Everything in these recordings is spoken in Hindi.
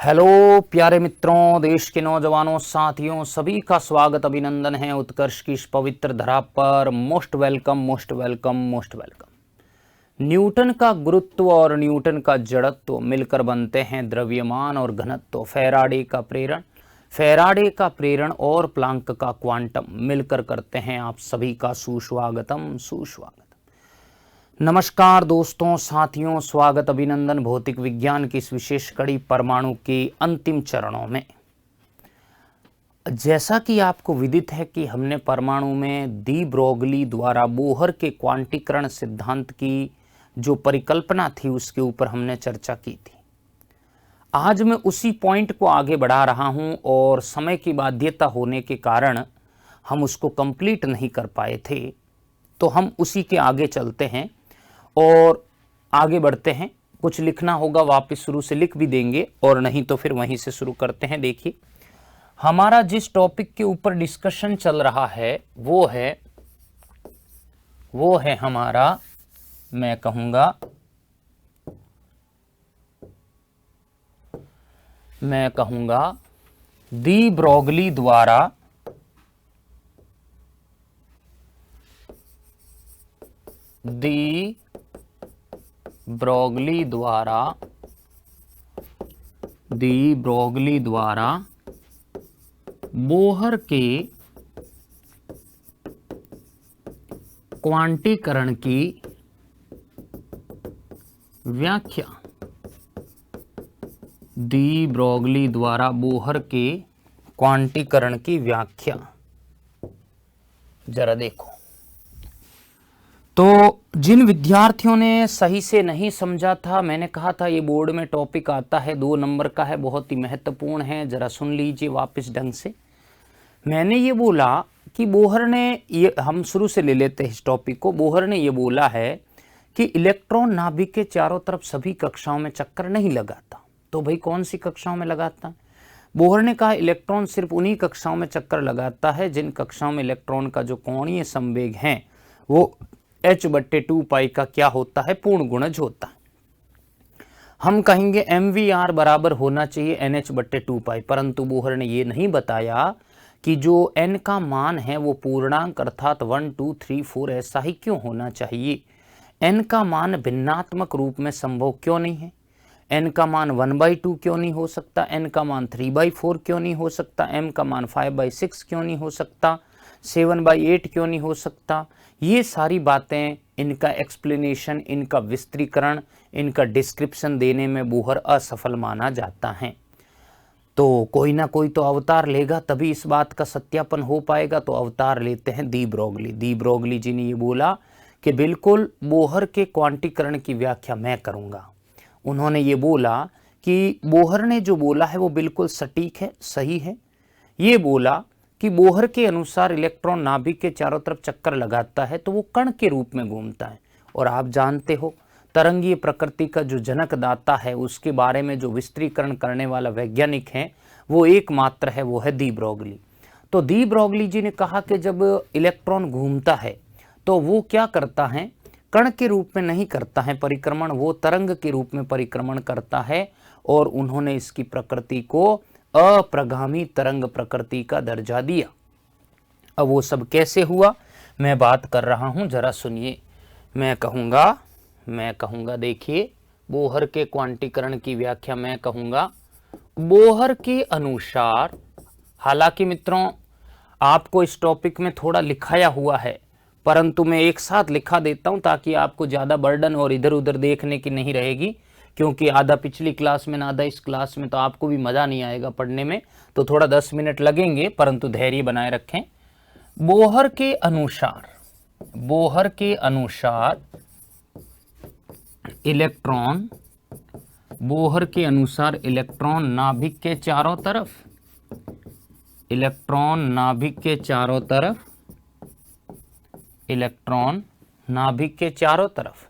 हेलो प्यारे मित्रों, देश के नौजवानों, साथियों, सभी का स्वागत अभिनंदन है उत्कर्ष की इस पवित्र धरा पर। Most welcome, most welcome, most welcome. Newton का गुरुत्व और न्यूटन का जड़त्व मिलकर बनते हैं द्रव्यमान और घनत्व। फैराडे का प्रेरण और प्लांक का क्वांटम मिलकर करते हैं आप सभी का सुस्वागतम, सुस्वागतम। नमस्कार दोस्तों, साथियों, स्वागत अभिनंदन भौतिक विज्ञान की इस विशेष कड़ी परमाणु के अंतिम चरणों में। जैसा कि आपको विदित है कि हमने परमाणु में डी ब्रोगली द्वारा बोहर के क्वांटीकरण सिद्धांत की जो परिकल्पना थी उसके ऊपर हमने चर्चा की थी। आज मैं उसी पॉइंट को आगे बढ़ा रहा हूं और समय की बाध्यता होने के कारण हम उसको कंप्लीट नहीं कर पाए थे, तो हम उसी के आगे चलते हैं और आगे बढ़ते हैं। कुछ लिखना होगा वापस शुरू से लिख भी देंगे, और नहीं तो फिर वहीं से शुरू करते हैं। देखिए, हमारा जिस टॉपिक के ऊपर डिस्कशन चल रहा है वो है हमारा, मैं कहूंगा डी ब्रोगली द्वारा बोहर के क्वांटीकरण की व्याख्या। डी ब्रोगली द्वारा बोहर के क्वांटीकरण की व्याख्या। जरा देखो, तो जिन विद्यार्थियों ने सही से नहीं समझा था, मैंने कहा था ये बोर्ड में टॉपिक आता है 2 नंबर का है, बहुत ही महत्वपूर्ण है, जरा सुन लीजिए वापस ढंग से। मैंने ये बोला कि बोहर ने ये, हम शुरू से ले लेते हैं इस टॉपिक को। बोहर ने ये बोला है कि इलेक्ट्रॉन नाभिक के चारों तरफ सभी कक्षाओं में चक्कर नहीं लगाता। तो भाई कौन सी कक्षाओं में लगाता? बोहर ने कहा इलेक्ट्रॉन सिर्फ उन्हीं कक्षाओं में चक्कर लगाता है जिन कक्षाओं में इलेक्ट्रॉन का जो कोणीय संवेग है वो h/2π का क्या होता है? पूर्ण गुणज होता है। हम कहेंगे mvr बराबर होना चाहिए nh/2π, परंतु बोहर ने ये नहीं बताया कि जो n का मान है वो पूर्णांक अर्थात 1 2 3 4 ऐसा ही क्यों होना चाहिए। n का मान भिन्नात्मक रूप में संभव क्यों नहीं है? n का मान 1/2 क्यों नहीं हो सकता? n का मान 3/4 क्यों नहीं हो सकता? m का मान 5/6 क्यों नहीं हो सकता? 7/8 क्यों नहीं हो सकता? ये सारी बातें, इनका एक्सप्लेनेशन, इनका विस्तृतीकरण, इनका डिस्क्रिप्शन देने में बोहर असफल माना जाता है। तो कोई ना कोई तो अवतार लेगा तभी इस बात का सत्यापन हो पाएगा। तो अवतार लेते हैं डी ब्रोगली जी ने ये बोला कि बिल्कुल बोहर के क्वांटीकरण की व्याख्या मैं करूंगा। उन्होंने ये बोला कि बोहर ने जो बोला है वो बिल्कुल सटीक है, सही है। ये बोला कि बोहर के अनुसार इलेक्ट्रॉन नाभिक के चारों तरफ चक्कर लगाता है तो वो कण के रूप में घूमता है। और आप जानते हो तरंगीय प्रकृति का जो जनकदाता है उसके बारे में जो विस्तृतीकरण करने वाला वैज्ञानिक है वो एकमात्र है, वो है डी ब्रोगली। तो डी ब्रोगली जी ने कहा कि जब इलेक्ट्रॉन घूमता है तो वो क्या करता है? कण के रूप में नहीं करता है परिक्रमण, वो तरंग के रूप में परिक्रमण करता है। और उन्होंने इसकी प्रकृति को अप्रगामी तरंग प्रकृति का दर्जा दिया। अब वो सब कैसे हुआ मैं बात कर रहा हूं, जरा सुनिए। मैं कहूंगा देखिए, बोहर के क्वांटीकरण की व्याख्या मैं कहूंगा बोहर के अनुसार। हालांकि मित्रों आपको इस टॉपिक में थोड़ा लिखाया हुआ है, परंतु मैं एक साथ लिखा देता हूं ताकि आपको ज्यादा बर्डन और इधर उधर देखने की नहीं रहेगी, क्योंकि आधा पिछली क्लास में ना आधा इस क्लास में, तो आपको भी मजा नहीं आएगा पढ़ने में। तो थोड़ा 10 मिनट लगेंगे, परंतु धैर्य बनाए रखें। बोहर के अनुसार इलेक्ट्रॉन नाभिक के चारों तरफ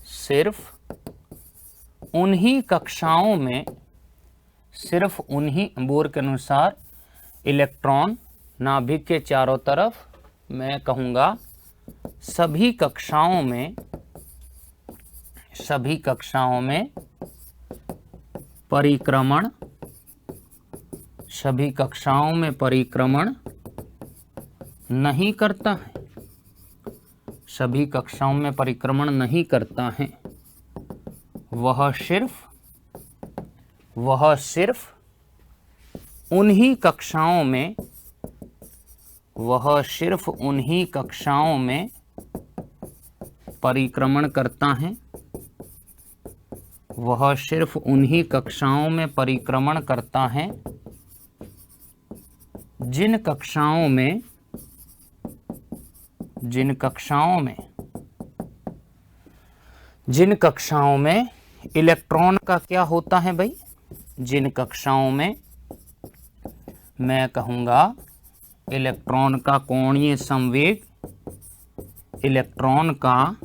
सिर्फ उन्हीं कक्षाओं में, बोहर के अनुसार इलेक्ट्रॉन नाभिक के चारों तरफ, मैं कहूंगा सभी कक्षाओं में परिक्रमण, सभी कक्षाओं में परिक्रमण नहीं करता है, सभी कक्षाओं में परिक्रमण नहीं करता है। वह सिर्फ उन्हीं कक्षाओं में, वह सिर्फ उन्हीं कक्षाओं में परिक्रमण करता है, वह सिर्फ उन्हीं कक्षाओं में परिक्रमण करता है जिन कक्षाओं में इलेक्ट्रॉन का क्या होता है भाई, जिन कक्षाओं में मैं कहूँगा इलेक्ट्रॉन का कोणीय संवेग, इलेक्ट्रॉन का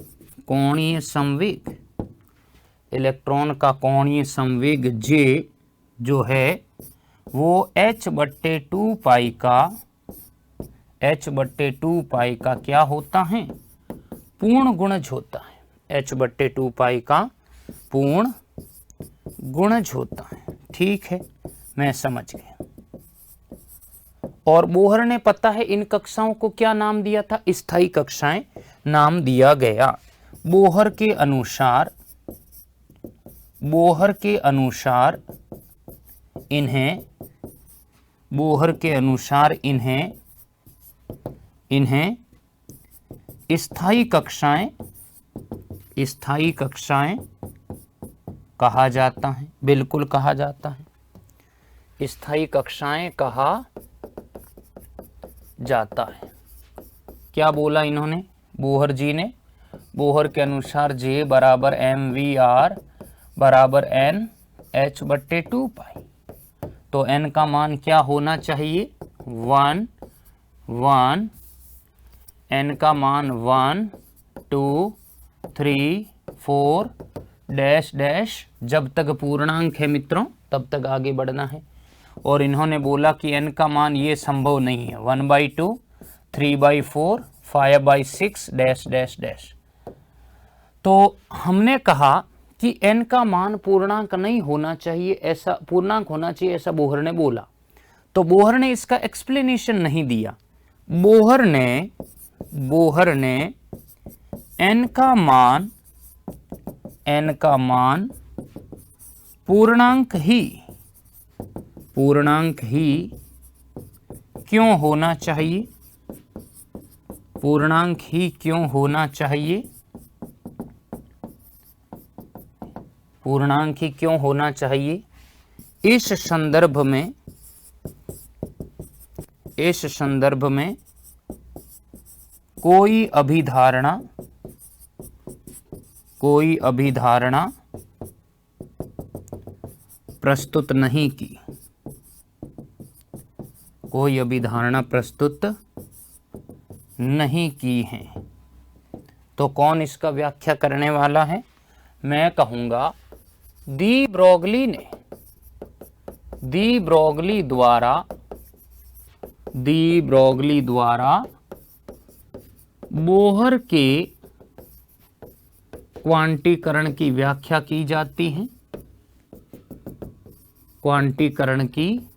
कोणीय संवेग J जो है वो h/2 पाई का क्या होता है, पूर्ण गुणज होता है, h/2 पाई का पूर्ण गुणज होता है। ठीक है, मैं समझ गया। और बोहर ने पता है इन कक्षाओं को क्या नाम दिया था, स्थायी कक्षाएं नाम दिया गया। बोहर के अनुसार इन्हें स्थायी कक्षाएं कहा जाता है। बिल्कुल कहा जाता है, स्थायी कक्षाएं कहा जाता है। क्या बोला इन्होंने, बोहर जी ने? बोहर के अनुसार J बराबर mvr बराबर n h/2 पाई। तो n का मान क्या होना चाहिए, 1 1, n का मान 1 2 3 4 डैश डैश, जब तक पूर्णांक है मित्रों तब तक आगे बढ़ना है। और इन्होंने बोला कि n का मान ये संभव नहीं है, 1/2 3/4 5/6 डैश डैश डैश। तो हमने कहा कि n का मान पूर्णांक नहीं होना चाहिए, ऐसा पूर्णांक होना चाहिए, ऐसा बोहर ने बोला। तो बोहर ने इसका एक्सप्लेनेशन नहीं दिया। बोहर ने n का मान पूर्णांक ही क्यों होना चाहिए, पूर्णांक ही क्यों होना चाहिए, पूर्णांक ही क्यों होना चाहिए, इस संदर्भ में कोई अभिधारणा प्रस्तुत नहीं की, कोई अभिधारणा प्रस्तुत नहीं की है। तो कौन इसका व्याख्या करने वाला है? मैं कहूँगा दी ब्रोगली द्वारा बोहर के क्वांटीकरण की व्याख्या की जाती है। क्वांटीकरण की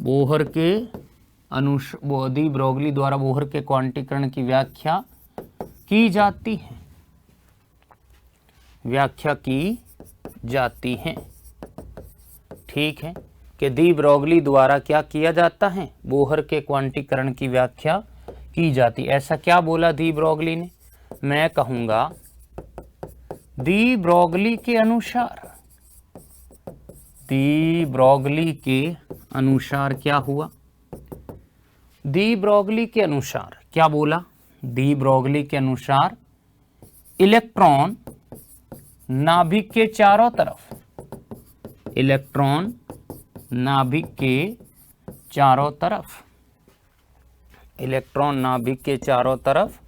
बोहर के दी ब्रोगली द्वारा बोहर के क्वांटीकरण की व्याख्या की जाती है, व्याख्या की जाती है। ठीक है, कि दी ब्रोगली द्वारा क्या किया जाता है, बोहर के क्वांटीकरण की व्याख्या की जाती। ऐसा क्या बोला दी ब्रोगली ने? मैं कहूँगा दी ब्रोगली के अनुसार क्या हुआ, दी ब्रोगली के अनुसार क्या बोला, दी ब्रोगली के अनुसार इलेक्ट्रॉन नाभिक के चारों तरफ, इलेक्ट्रॉन नाभिक के चारों तरफ, इलेक्ट्रॉन नाभिक के चारों तरफ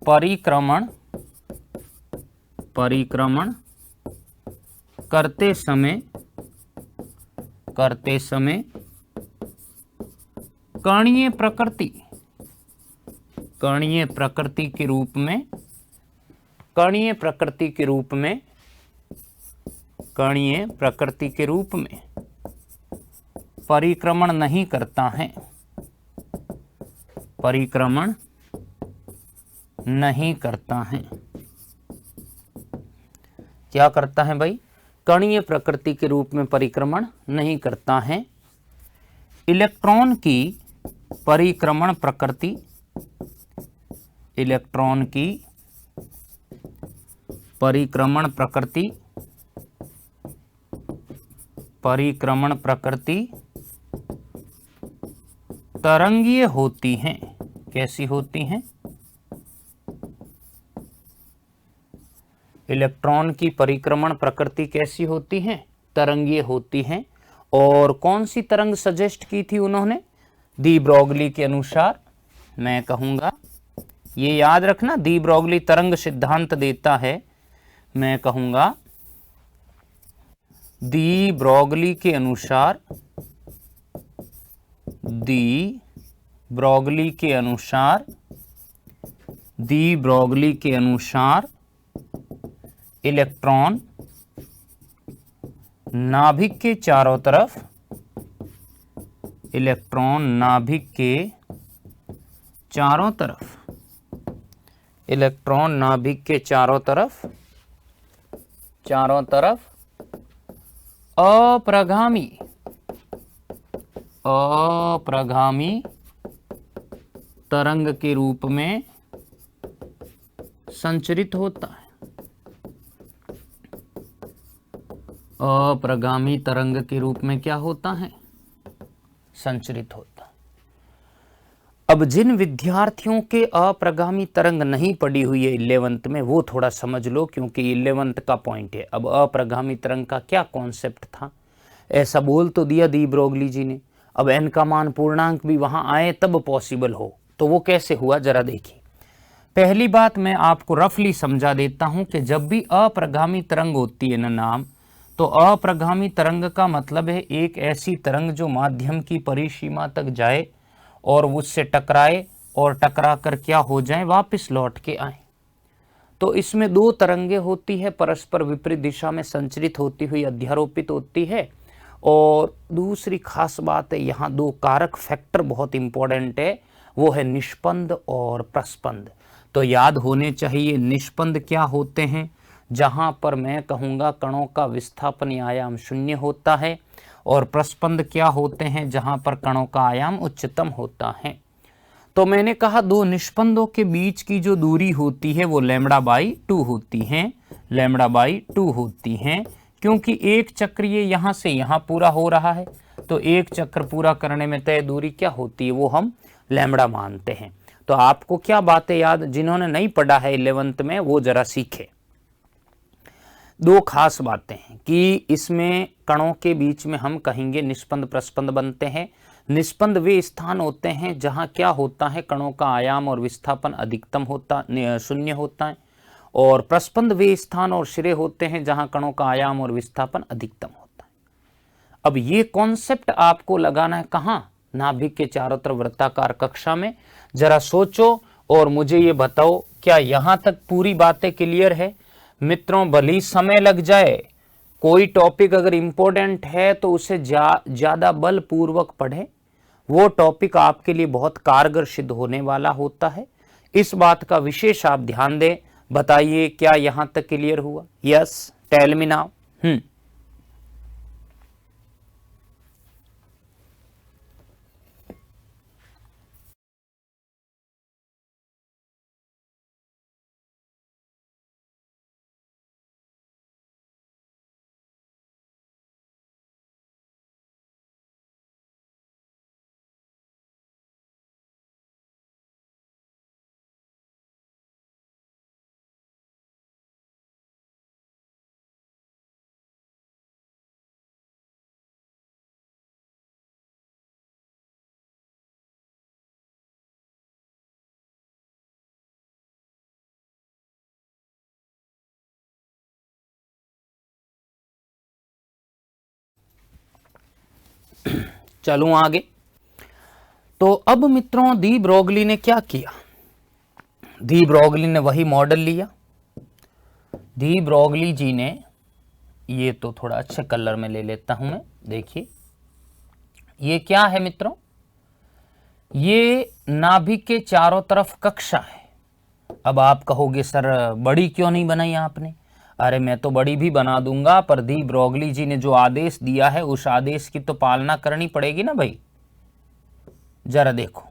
परिक्रमण करते समय कणीय प्रकृति के रूप में कणीय प्रकृति के रूप में, कणीय प्रकृति के रूप में परिक्रमण नहीं करता है, परिक्रमण नहीं करता है। क्या करता है भाई? कणीय प्रकृति के रूप में परिक्रमण नहीं करता है। इलेक्ट्रॉन की परिक्रमण प्रकृति, इलेक्ट्रॉन की परिक्रमण प्रकृति, परिक्रमण प्रकृति तरंगीय होती हैं। कैसी होती हैं? इलेक्ट्रॉन की परिक्रमण प्रकृति कैसी होती है? तरंगीय होती हैं। और कौन सी तरंग सजेस्ट की थी उन्होंने? डी ब्रोगली के अनुसार। मैं कहूंगा ये याद रखना, डी ब्रोगली तरंग सिद्धांत देता है। मैं कहूंगा डी ब्रोगली के अनुसार, डी ब्रोगली के अनुसार, डी ब्रोगली के अनुसार इलेक्ट्रॉन नाभिक के चारों तरफ, इलेक्ट्रॉन नाभिक के चारों तरफ, इलेक्ट्रॉन नाभिक के चारों तरफ, चारों तरफ अप्रगामी, अप्रगामी तरंग के रूप में संचरित होता है। अप्रगामी तरंग के रूप में क्या होता है? संचरित होता है। अब जिन विद्यार्थियों के अप्रगामी तरंग नहीं पड़ी हुई है 11th में, वो थोड़ा समझ लो, क्योंकि 11th का पॉइंट है। अब अप्रगामी तरंग का क्या कॉन्सेप्ट था? ऐसा बोल तो दिया डी ब्रोगली जी ने, अब n का मान पूर्णांक भी वहां आए तब पॉसिबल हो, तो वो कैसे हुआ जरा देखिए। पहली बात मैं आपको रफली समझा देता हूं कि जब भी अप्रगामी तरंग होती है ना नाम, तो अप्रगामी तरंग का मतलब है एक ऐसी तरंग जो माध्यम की परिसीमा तक जाए और उससे टकराए और टकरा कर क्या हो जाए? वापस लौट के आए। तो इसमें दो तरंगें होती है, परस्पर विपरीत दिशा में संचरित होती हुई अध्यारोपित होती है। और दूसरी खास बात है, यहाँ दो कारक फैक्टर बहुत इंपॉर्टेंट है, वो है निष्पंद और प्रस्पंद। तो याद होने चाहिए। निष्पंद क्या होते हैं? जहां पर मैं कहूँगा कणों का विस्थापन आयाम शून्य होता है। और प्रस्पंद क्या होते हैं? जहां पर कणों का आयाम उच्चतम होता है। तो मैंने कहा दो निष्पंदों के बीच की जो दूरी होती है वो λ/2 होती है, λ/2 होती है, क्योंकि एक चक्र ये यहाँ से यहाँ पूरा हो रहा है। तो एक चक्र पूरा करने में तय दूरी क्या होती है? वो हम लैम्बडा मानते हैं। तो आपको क्या बातें याद, जिन्होंने नहीं पढ़ा है 11th में वो जरा सीखे। दो खास बातें हैं कि इसमें कणों के बीच में हम कहेंगे निष्पंद प्रस्पंद बनते हैं। निष्पंद वे स्थान होते हैं जहां क्या होता है, कणों का आयाम और विस्थापन अधिकतम होता, शून्य होता है। और प्रस्पंद वे स्थान और सिरे होते हैं जहां कणों का आयाम और विस्थापन अधिकतम होता है। अब ये कॉन्सेप्ट आपको लगाना है कहाँ? नाभिक के चारों तरफ वृत्ताकार कक्षा में। जरा सोचो और मुझे ये बताओ, क्या यहां तक पूरी बातें क्लियर है? मित्रों, भली समय लग जाए, कोई टॉपिक अगर इंपॉर्टेंट है तो उसे ज्यादा बलपूर्वक पढ़ें। वो टॉपिक आपके लिए बहुत कारगर सिद्ध होने वाला होता है। इस बात का विशेष आप ध्यान दें। बताइए क्या यहां तक क्लियर हुआ? Yes, tell me now. चलूं आगे। तो अब मित्रों डी ब्रोगली ने क्या किया? डी ब्रोगली ने वही मॉडल लिया दी ब्रोगली जी ने, ये तो थोड़ा अच्छे कलर में ले लेता हूं मैं, देखिए ये क्या है मित्रों, ये नाभिक के चारों तरफ कक्षा है। अब आप कहोगे सर बड़ी क्यों नहीं बनाई आपने? अरे मैं तो बड़ी भी बना दूंगा, पर दी ब्रोगली जी ने जो आदेश दिया है उस आदेश की तो पालना करनी पड़ेगी ना भाई। जरा देखो,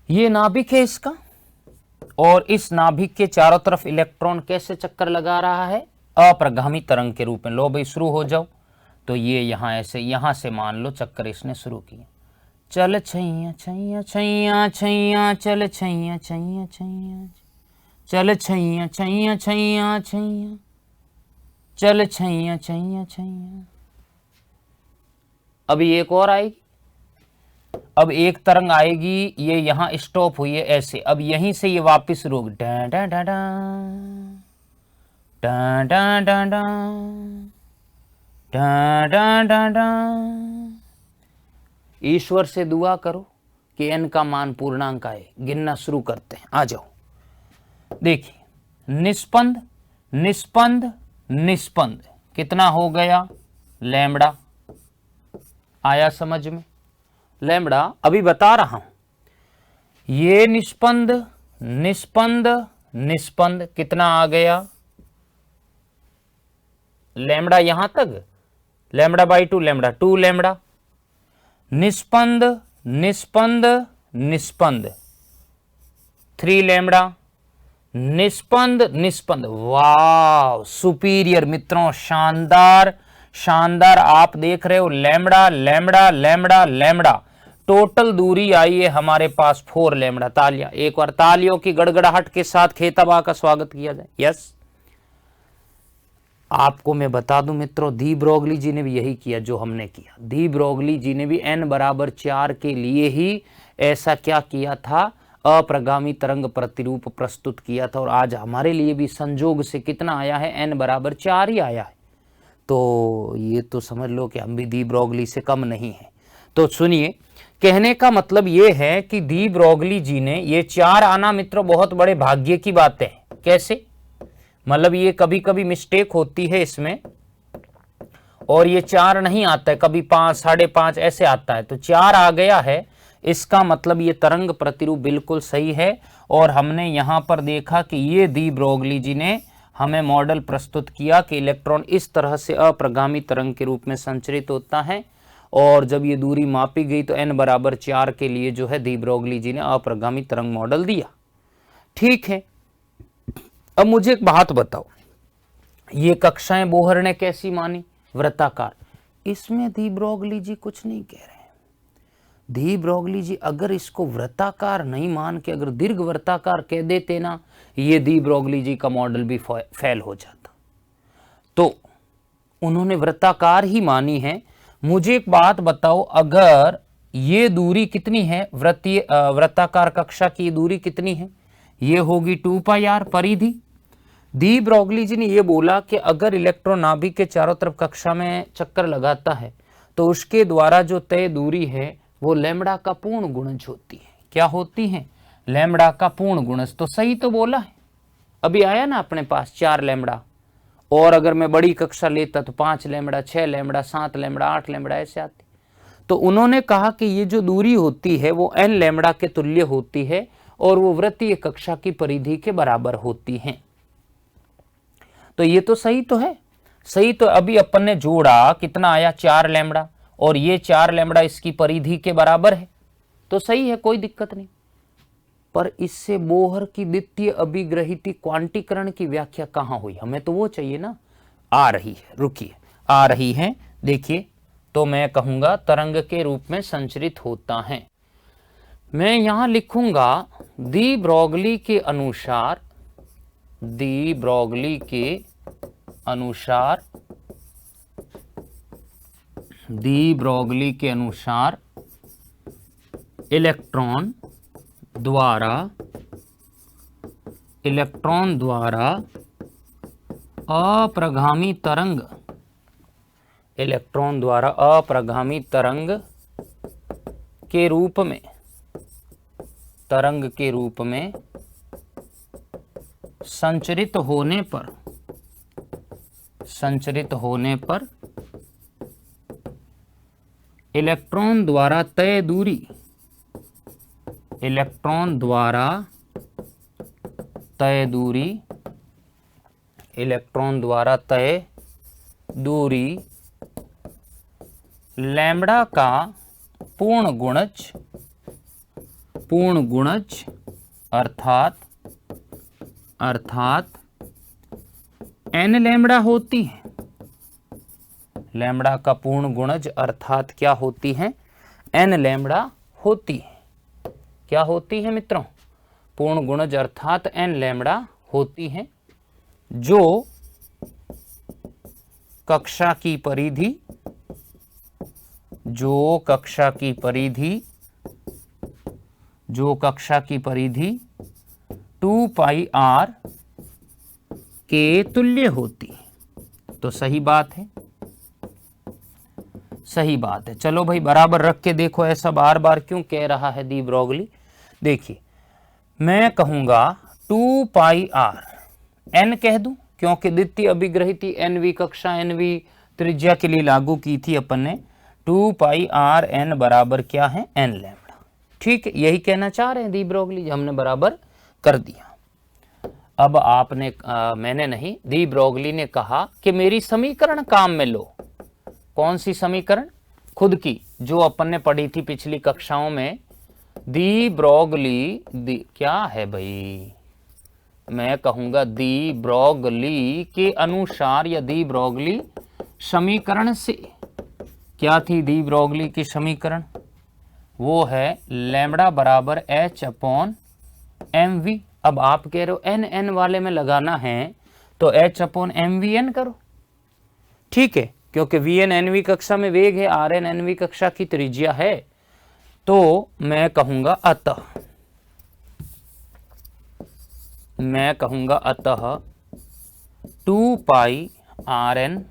ये नाभिक है इसका, और इस नाभिक के चारों तरफ इलेक्ट्रॉन कैसे चक्कर लगा रहा है? अप्रगामी तरंग के रूप में। लो भाई शुरू हो जाओ। तो ये यहाँ ऐसे, यहाँ से मान लो चक्कर इसने शुरू किया। चल छैया छैया छैया छैया, चल छैया छैया छैया, चल छैया छैया छैया छैया, चल छैया छैया छैया। अभी एक और आएगी, अब एक तरंग आएगी, ये यहां स्टॉप हुई है ऐसे, अब यहीं से ये वापस रुक, डा डा डा डा डा डा डा डा डा डा डा डा। ईश्वर से दुआ करो कि n का मान पूर्णांक आए। गिनना शुरू करते हैं, आ जाओ। देखिए निस्पंद निस्पंद निस्पंद कितना हो गया? लैम्बडा। आया समझ में? लैम्बडा अभी बता रहा हूं। ये निस्पंद निस्पंद निस्पंद कितना आ गया? लैम्बडा यहां तक, लैम्बडा बाई 2, लैम्बडा 2 लैम्बडा। निस्पंद निस्पंद निस्पंद 3 लैम्बडा। निस्पंद निस्पंद, वाह सुपीरियर मित्रों, शानदार शानदार। आप देख रहे हो lambda lambda lambda lambda, total दूरी आई है हमारे पास 4 लैम्बडा। तालियां, एक बार तालियों की गड़गड़ाहट के साथ खेताबा का स्वागत किया जाए। यस, आपको मैं बता दूं मित्रों, दी ब्रोगली जी ने भी यही किया जो हमने किया। दी ब्रोगली जी ने भी n बराबर 4 के लिए ही ऐसा क्या किया था? अप्रगामी तरंग प्रतिरूप प्रस्तुत किया था, और आज हमारे लिए भी संजोग से कितना आया है? n बराबर 4 ही आया है। तो ये तो समझ लो कि हम भी दी ब्रोगली से कम नहीं है। तो सुनिए, कहने का मतलब ये है कि दी ब्रोगली जी ने ये 4 आना मित्रों बहुत बड़े भाग्य की बात है। कैसे? मतलब ये कभी कभी मिस्टेक होती है इसमें, और ये 4 नहीं आता है, कभी 5, 5.5 ऐसे आता है। तो 4 आ गया है, इसका मतलब ये तरंग प्रतिरूप बिल्कुल सही है। और हमने यहां पर देखा कि ये दी ब्रोगली जी ने हमें मॉडल प्रस्तुत किया कि इलेक्ट्रॉन इस तरह से अप्रगामी तरंग के रूप में संचरित होता है, और जब ये दूरी मापी गई तो n बराबर 4 के लिए जो है दी ब्रोगली जी ने अप्रगामी तरंग मॉडल दिया। ठीक है, अब मुझे एक बात बताओ, ये कक्षाएं बोहर ने कैसी मानी? वृत्ताकार। इसमें दी ब्रोगली जी कुछ नहीं कह रहे हैं। दी ब्रोगली जी अगर इसको वृत्ताकार नहीं मान के अगर दीर्घ वृत्ताकार कह देते ना, ये दी ब्रोगली जी का मॉडल भी फेल हो जाता। तो उन्होंने वृत्ताकार ही मानी है। मुझे एक बात बताओ, अगर ये दूरी कितनी है? वृत्ताकार कक्षा की दूरी कितनी है? ये होगी 2 पाई r परिधि। दी ब्रोगली जी ने ये बोला कि अगर इलेक्ट्रॉन नाभिक के चारों तरफ कक्षा में चक्कर लगाता है तो उसके द्वारा जो तय दूरी है वो लैम्बडा का पूर्ण गुणज होती है। क्या होती है? लैम्बडा का पूर्ण गुणज। तो सही तो बोला है। अभी आया ना अपने पास 4 लैम्बडा, और अगर मैं बड़ी कक्षा लेता तो 5 लैम्बडा, 6 लैम्बडा, 7 लैम्बडा, 8 लैम्बडा ऐसे आती। तो उन्होंने कहा कि ये जो दूरी होती है वो n लैम्बडा के तुल्य होती है, और वो वृत्तीय कक्षा की परिधि के बराबर होती है। तो ये तो सही तो है। सही तो अभी अपन ने जोड़ा, कितना आया? 4 लैम्बडा, और ये 4 लैम्बडा इसकी परिधि के बराबर है, तो सही है, कोई दिक्कत नहीं। पर इससे बोहर की द्वितीय अभिग्रहित क्वांटीकरण की व्याख्या कहां हुई? हमें तो वो चाहिए ना। आ रही है, रुकिए, आ रही है, देखिए। तो मैं कहूंगा तरंग के रूप में संचरित होता है। मैं यहां लिखूंगा दी ब्रोगली के अनुसार, दी ब्रोगली के अनुसार, दी ब्रोगली के अनुसार इलेक्ट्रॉन द्वारा अप्रगामी तरंग, इलेक्ट्रॉन द्वारा अप्रगामी तरंग के रूप में, तरंग के रूप में संचरित होने पर इलेक्ट्रॉन द्वारा तय दूरी, इलेक्ट्रॉन द्वारा तय दूरी लैम्ब्डा का पूर्ण गुणज अर्थात n लैम्ब्डा होती है। लैम्ब्डा का पूर्ण गुणज अर्थात क्या होती है? n लैम्ब्डा होती है। क्या होती है मित्रों? पूर्ण गुणज अर्थात n लैम्ब्डा होती है, जो कक्षा की परिधि 2 पाई r के तुल्य होती है। तो सही बात है, सही बात है। चलो भाई बराबर रख के देखो, ऐसा बार बार क्यों कह रहा है दी ब्रोगली। देखिए मैं कहूंगा 2 पाई r, n कह दूं क्योंकि द्वितीय अभिग्रहिती nवीं कक्षा nवीं त्रिज्या के लिए लागू की थी अपन ने। 2 पाई r n बराबर क्या है? n lambda. ठीक है, यही कहना चाह रहे हैं दी ब्रोगली, हमने बराबर कर दिया। अब आपने मैंने नहीं, दी ब्रोगली ने कहा कि मेरी समीकरण काम में लो। कौन सी समीकरण? खुद की, जो अपन ने पढ़ी थी पिछली कक्षाओं में। दी ब्रोगली क्या है भाई, मैं कहूंगा दी ब्रोगली के अनुसार या दी ब्रोगली समीकरण से। क्या थी दी ब्रोगली की समीकरण? वो है लैम्ब्डा बराबर h अपॉन एम वी। अब आप कह रहे हो एन एन वाले में लगाना है तो h upon M V N करो। ठीक है, क्योंकि वी एन एनवी कक्षा में वेग है, आर एन एनवी कक्षा की त्रिज्या है। तो मैं कहूंगा अतः 2 पाई आर एन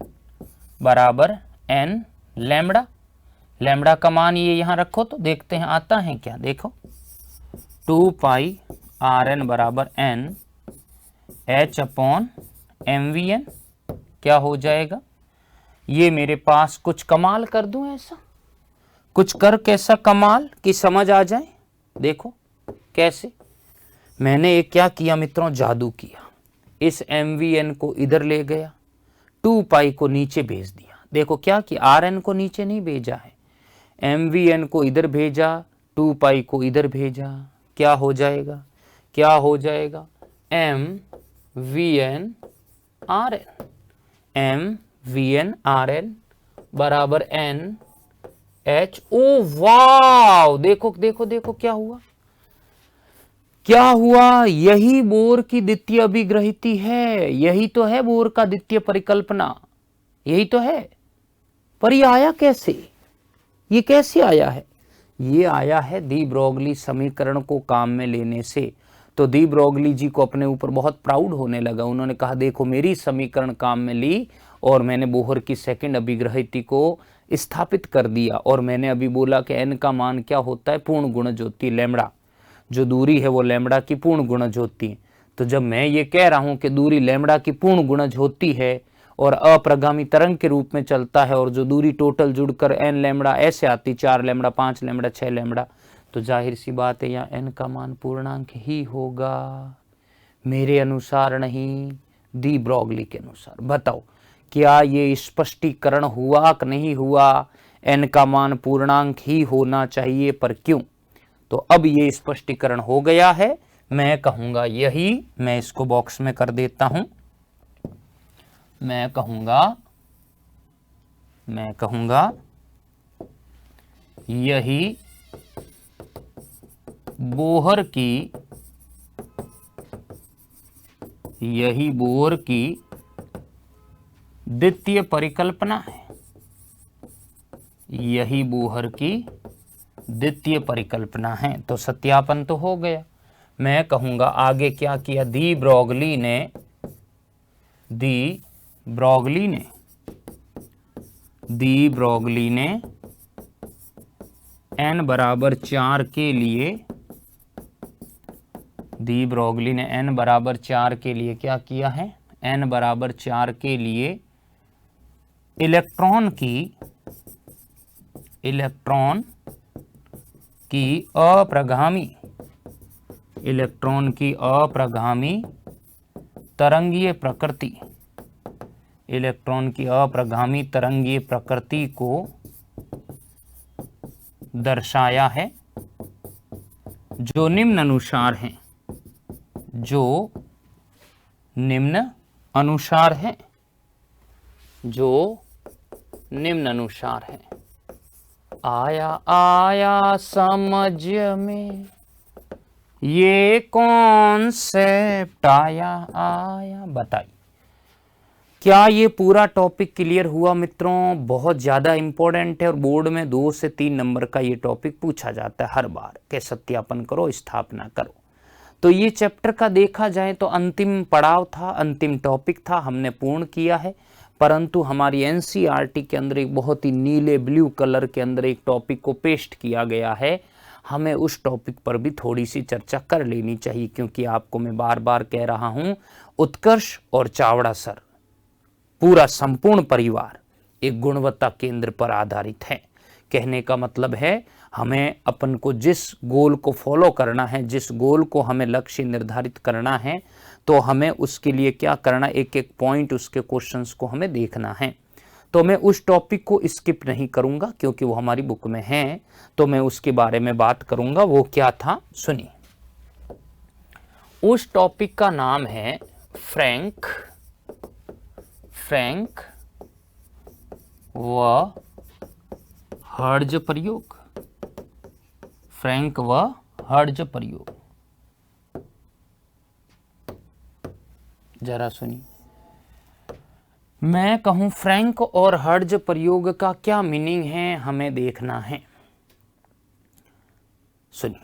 बराबर एन लैम्ब्डा। लैम्ब्डा का मान ये यहां रखो तो देखते हैं आता है क्या। देखो 2 पाई आर एन बराबर N H upon M V N क्या हो जाएगा? ये मेरे पास कुछ कमाल कर दूं, ऐसा कुछ कर कैसा कमाल कि समझ आ जाए। देखो कैसे मैंने एक क्या किया मित्रों, जादू किया। इस एम वी एन को इधर ले गया, 2 पाई को नीचे भेज दिया। देखो क्या कि आर एन को नीचे नहीं भेजा है, एम वी एन को इधर भेजा, 2 पाई को इधर भेजा। क्या हो जाएगा? M V N R N, M V N R N बराबर एन एच। ओ वाव, देखो देखो देखो क्या हुआ, यही बोर की द्वितीय अभिग्रहिती है। यही तो है बोर का द्वितीय परिकल्पना, यही तो है। पर ये आया कैसे? ये कैसे आया है? ये आया है दी ब्रोगली समीकरण को काम में लेने से। तो दी ब्रोगली जी को अपने ऊपर बहुत प्राउड होने लगा। उन्होंने कहा देखो मेरी समीकरण काम में ली और मैंने बोहर की सेकंड अभिग्रहिती को स्थापित कर दिया। और मैंने अभी बोला कि n का मान क्या होता है? पूर्ण गुणज होती है लैम्ब्डा। जो दूरी है वो लैम्ब्डा की पूर्ण गुणज होती है। तो जब मैं ये कह रहा हूं कि दूरी लैम्ब्डा की पूर्ण गुणज होती है और अप्रगामी तरंग के रूप में चलता है, और जो दूरी टोटल जुड़कर n लैम्ब्डा ऐसे आती, 4 लैम्ब्डा 5 लैम्ब्डा 6 लैम्ब्डा, तो जाहिर सी बात है यहाँ n का मान पूर्णांक ही होगा। मेरे अनुसार नहीं, दी ब्रोगली के अनुसार। बताओ क्या ये स्पष्टीकरण हुआ कि नहीं हुआ? n का मान पूर्णांक ही होना चाहिए, पर क्यों? तो अब ये स्पष्टीकरण हो गया है। मैं कहूंगा यही, मैं इसको बॉक्स में कर देता हूं। मैं कहूंगा यही बोहर की द्वितीय परिकल्पना है। यही बोहर की द्वितीय परिकल्पना है। तो सत्यापन तो हो गया। मैं कहूंगा आगे क्या किया दी ब्रोगली ने n बराबर 4 के लिए डी ब्रोगली ने n बराबर 4 के लिए क्या किया है, n बराबर 4 के लिए इलेक्ट्रॉन की अप्रगामी तरंगीय प्रकृति को दर्शाया है, जो निम्न अनुसार है। आया समझ में ये कॉन्सेप्ट आया। बताइए क्या ये पूरा टॉपिक क्लियर हुआ मित्रों? बहुत ज़्यादा इंपॉर्टेंट है और बोर्ड में 2 से 3 नंबर का ये टॉपिक पूछा जाता है हर बार के सत्यापन करो, स्थापना करो। तो ये चैप्टर का देखा जाए तो अंतिम पड़ाव था, अंतिम टॉपिक था, हमने पूर्ण किया है। परंतु हमारी एनसीईआरटी के अंदर एक बहुत ही नीले ब्लू कलर के अंदर एक टॉपिक को पेस्ट किया गया है, हमें उस टॉपिक पर भी थोड़ी सी चर्चा कर लेनी चाहिए, क्योंकि आपको मैं बार बार कह रहा हूं उत्कर्ष और चावड़ा सर पूरा संपूर्ण परिवार एक गुणवत्ता केंद्र पर आधारित है। कहने का मतलब है हमें अपन को जिस गोल को फॉलो करना है, जिस गोल को हमें लक्ष्य निर्धारित करना है, तो हमें उसके लिए क्या करना, एक एक पॉइंट उसके क्वेश्चंस को हमें देखना है। तो मैं उस टॉपिक को स्किप नहीं करूंगा क्योंकि वो हमारी बुक में है, तो मैं उसके बारे में बात करूंगा। वो क्या था सुनिए। उस टॉपिक का नाम है फ्रैंक व हर्ट्ज प्रयोग। फ्रैंक व हर्ट्ज प्रयोग। जरा सुनिए, मैं कहूं फ्रैंक और हर्ट्ज प्रयोग का क्या मीनिंग है, हमें देखना है। सुनिए,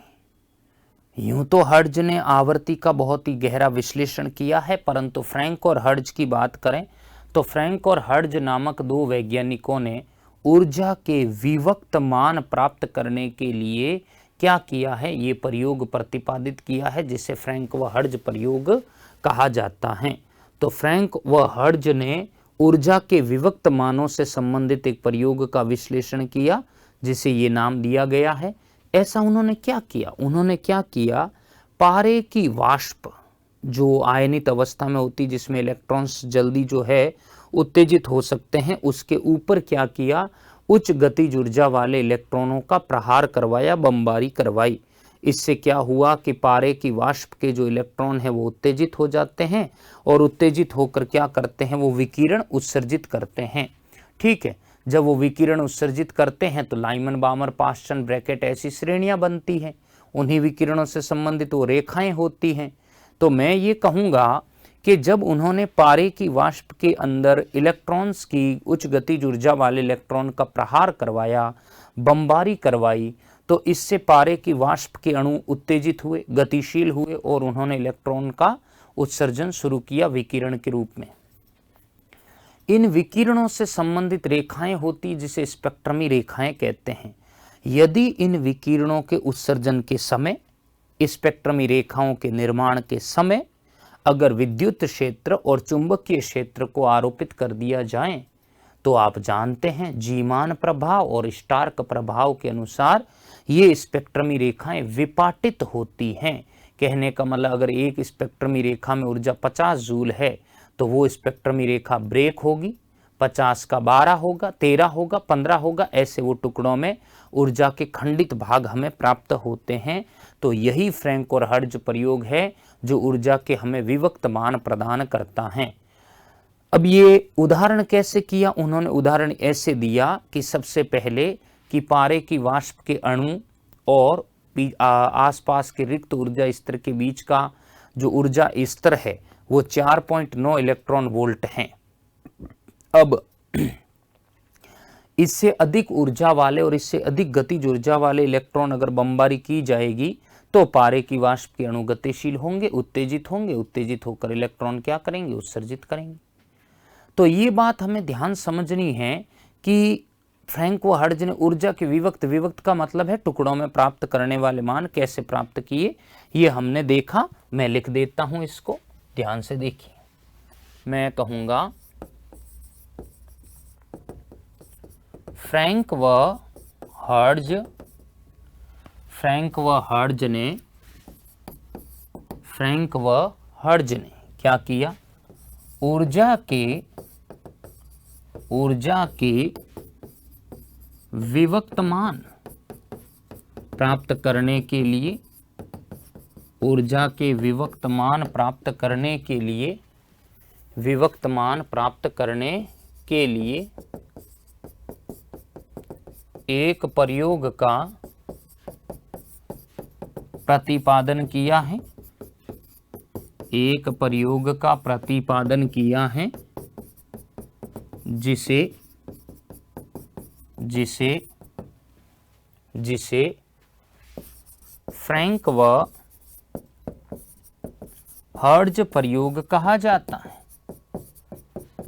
यूं तो हर्ट्ज ने आवर्ती का बहुत ही गहरा विश्लेषण किया है, परंतु फ्रैंक और हर्ट्ज की बात करें तो फ्रैंक और हर्ट्ज नामक 2 वैज्ञानिकों ने ऊर्जा के विविक्त मान प्राप्त करने के लिए क्या किया है, ये प्रयोग प्रतिपादित किया है, जिसे फ्रैंक व हर्ट्ज प्रयोग कहा जाता है। तो फ्रैंक व हर्ट्ज ने ऊर्जा के विविक्त मानों से संबंधित एक प्रयोग का विश्लेषण किया, जिसे ये नाम दिया गया है। ऐसा उन्होंने क्या किया, पारे की वाष्प जो आयनित अवस्था में होती, जिसमें इलेक्ट्रॉन्स जल्दी जो है उत्तेजित हो सकते हैं, उसके ऊपर क्या किया, उच्च गतिज ऊर्जा वाले इलेक्ट्रॉनों का प्रहार करवाया, बमबारी करवाई। इससे क्या हुआ कि पारे की वाष्प के जो इलेक्ट्रॉन है वो उत्तेजित हो जाते हैं और उत्तेजित होकर क्या करते हैं, वो विकिरण उत्सर्जित करते हैं। ठीक है, जब वो विकिरण उत्सर्जित करते हैं तो लाइमन बामर पास्चन ब्रैकेट ऐसी श्रेणियां बनती हैं, उन्हीं विकिरणों से संबंधित वो रेखाएं होती हैं। तो मैं ये कहूँगा कि जब उन्होंने पारे की वाष्प के अंदर इलेक्ट्रॉन्स की उच्च गतिज ऊर्जा वाले इलेक्ट्रॉन का प्रहार करवाया, बमबारी करवाई, तो इससे पारे की वाष्प के अणु उत्तेजित हुए, गतिशील हुए और उन्होंने इलेक्ट्रॉन का उत्सर्जन शुरू किया विकिरण के रूप में। इन विकिरणों से संबंधित रेखाएं होती, जिसे स्पेक्ट्रमी रेखाएं कहते हैं। यदि इन विकिरणों के उत्सर्जन के समय, स्पेक्ट्रमी रेखाओं के निर्माण के समय अगर विद्युत क्षेत्र और चुंबकीय क्षेत्र को आरोपित कर दिया जाए, तो आप जानते हैं जीमान प्रभाव और स्टार्क प्रभाव के अनुसार ये स्पेक्ट्रमी रेखाएं विपाटित होती हैं। कहने का मतलब अगर एक स्पेक्ट्रमी रेखा में ऊर्जा 50 जूल है, तो वो स्पेक्ट्रमी रेखा ब्रेक होगी, 50 का 12 होगा, 13 होगा, 15 होगा, ऐसे वो टुकड़ों में ऊर्जा के खंडित भाग हमें प्राप्त होते हैं। तो यही फ्रैंक और हर्ट्ज प्रयोग है जो ऊर्जा के हमें विविक्त मान प्रदान करता है। अब ये उदाहरण कैसे किया उन्होंने, उदाहरण ऐसे दिया कि सबसे पहले कि पारे की वाष्प के अणु और आसपास के रिक्त ऊर्जा स्तर के बीच का जो ऊर्जा स्तर है वो 4.9 इलेक्ट्रॉन वोल्ट हैं। अब इससे अधिक ऊर्जा वाले और इससे अधिक गतिज ऊर्जा वाले इलेक्ट्रॉन अगर बमबारी की जाएगी तो पारे की वाष्प के अणु गतिशील होंगे, उत्तेजित होंगे, उत्तेजित होकर इलेक्ट्रॉन क्या करेंगे, उत्सर्जित करेंगे। तो ये बात हमें ध्यान समझनी है कि फ्रैंक व हर्ट्ज ने ऊर्जा के विभक्त, विभक्त का मतलब है टुकड़ों में प्राप्त करने वाले मान कैसे प्राप्त किए, ये हमने देखा। मैं लिख देता हूं इसको, ध्यान से देखिए। मैं कहूंगा फ्रैंक व हर्ट्ज ने क्या किया, ऊर्जा के विभक्त मान प्राप्त करने के लिए, ऊर्जा के विभक्त मान प्राप्त करने के लिए, विभक्त मान प्राप्त करने के लिए एक प्रयोग का प्रतिपादन किया है, एक प्रयोग का प्रतिपादन किया है, जिसे फ्रैंक व हर्ट्ज प्रयोग कहा जाता है,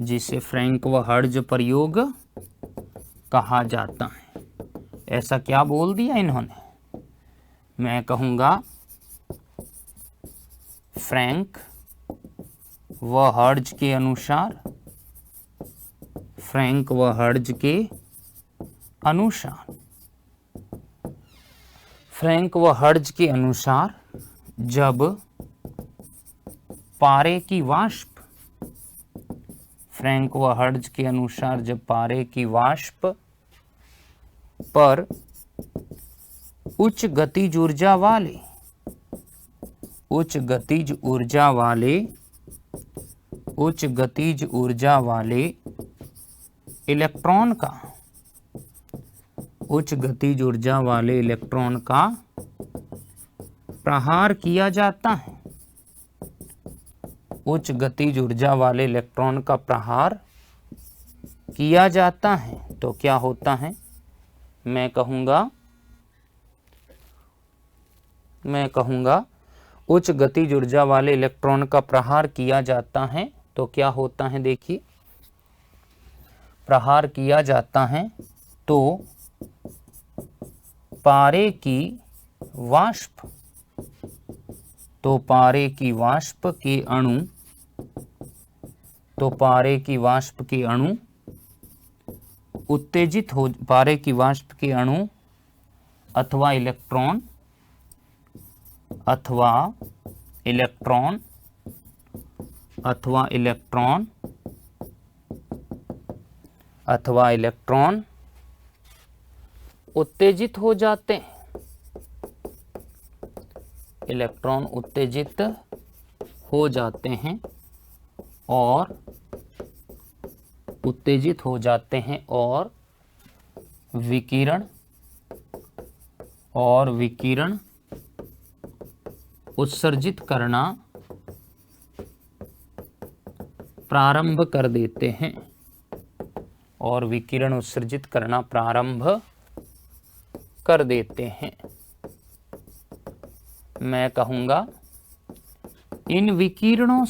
जिसे फ्रैंक व हर्ट्ज प्रयोग कहा जाता है। ऐसा क्या बोल दिया इन्होंने, मैं कहूंगा फ्रैंक व हर्ट्ज के अनुसार, फ्रैंक व हर्ट्ज के अनुसार, फ्रैंक व हर्ट्ज के अनुसार जब पारे की वाष्प, फ्रैंक व हर्ट्ज के अनुसार जब पारे की वाष्प पर उच्च गतिज ऊर्जा वाले, उच्च गतिज ऊर्जा वाले, उच्च गतिज ऊर्जा वाले इलेक्ट्रॉन का, उच्च गतिज ऊर्जा वाले इलेक्ट्रॉन का प्रहार किया जाता है, उच्च गतिज ऊर्जा वाले इलेक्ट्रॉन का प्रहार किया जाता है, तो क्या होता है, मैं कहूंगा उच्च गतिज ऊर्जा वाले इलेक्ट्रॉन का प्रहार किया जाता है, तो क्या होता है, देखिए प्रहार किया जाता है तो पारे की वाष्प, तो पारे की वाष्प के अणु, तो पारे की वाष्प के अणु उत्तेजित हो, पारे की वाष्प के अणु अथवा इलेक्ट्रॉन, अथवा इलेक्ट्रॉन, अथवा इलेक्ट्रॉन, अथवा इलेक्ट्रॉन उत्तेजित हो जाते हैं, इलेक्ट्रॉन उत्तेजित हो जाते हैं और उत्तेजित हो जाते हैं और विकिरण उत्सर्जित करना प्रारंभ कर देते हैं, और विकिरण उत्सर्जित करना प्रारंभ कर देते हैं। मैं कहूंगा इन विकिरणों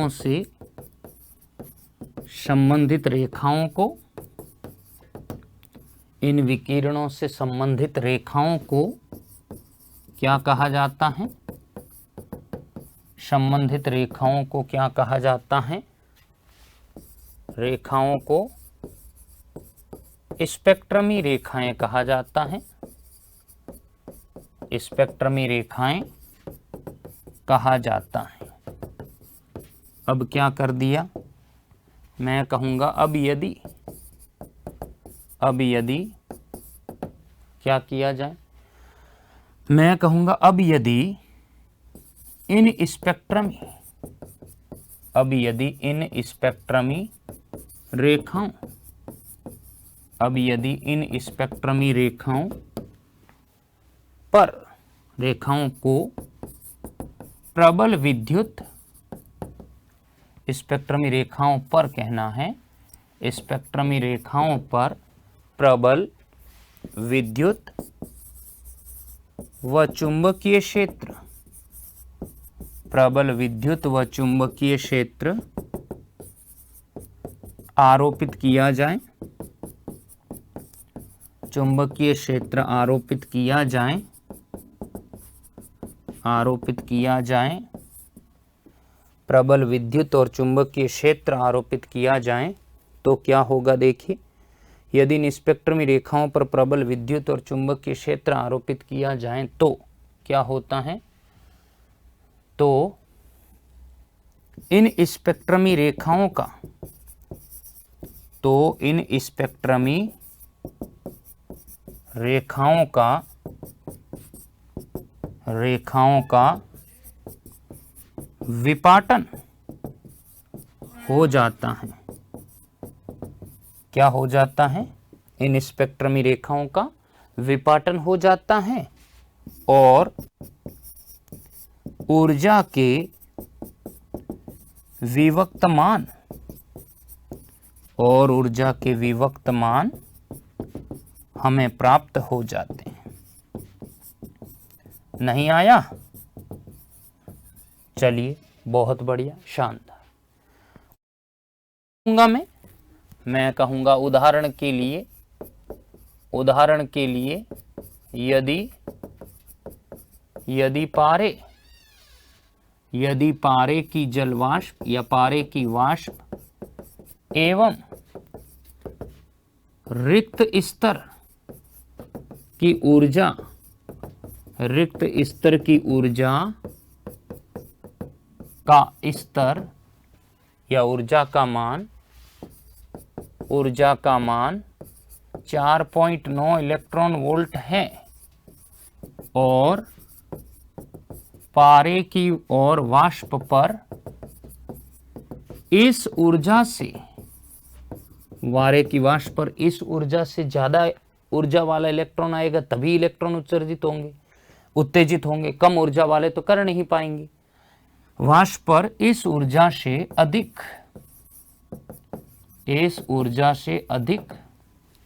से संबंधित रेखाओं को, इन विकिरणों से संबंधित रेखाओं को क्या कहा जाता है, संबंधित रेखाओं को क्या कहा जाता है, रेखाओं को स्पेक्ट्रमी रेखाएं कहा जाता है, स्पेक्ट्रमी रेखाएं कहा जाता है। अब क्या कर दिया, मैं कहूंगा अब यदि क्या किया जाए, मैं कहूंगा अब यदि इन स्पेक्ट्रमी रेखाओं, अब यदि इन स्पेक्ट्रमी रेखाओं पर, रेखाओं को प्रबल विद्युत, स्पेक्ट्रमी रेखाओं पर कहना है, स्पेक्ट्रमी रेखाओं पर प्रबल विद्युत व चुंबकीय क्षेत्र, प्रबल विद्युत व चुंबकीय क्षेत्र आरोपित किया जाए, चुंबकीय क्षेत्र आरोपित किया जाए, प्रबल विद्युत और चुंबकीय क्षेत्र आरोपित किया जाए तो क्या होगा देखिए। यदि इन स्पेक्ट्रमी रेखाओं पर प्रबल विद्युत और चुंबकीय क्षेत्र आरोपित किया जाए तो क्या होता है, तो इन स्पेक्ट्रमी रेखाओं का विपाटन हो जाता है। क्या हो जाता है, इन स्पेक्ट्रमी रेखाओं का विपाटन हो जाता है और ऊर्जा के विवक्त मान हमें प्राप्त हो जाते हैं। नहीं आया? चलिए, बहुत बढ़िया, शानदार। मैं कहूंगा उदाहरण के लिए यदि पारे की जल वाष्प या पारे की वाष्प एवं रिक्त स्तर की ऊर्जा का स्तर या ऊर्जा का मान 4.9 इलेक्ट्रॉन वोल्ट है और पारे की और वाष्प पर इस ऊर्जा से ज्यादा ऊर्जा वाला इलेक्ट्रॉन आएगा तभी इलेक्ट्रॉन उत्तेजित होंगे। कम ऊर्जा वाले तो कर नहीं पाएंगे। वाष्प पर इस ऊर्जा से अधिक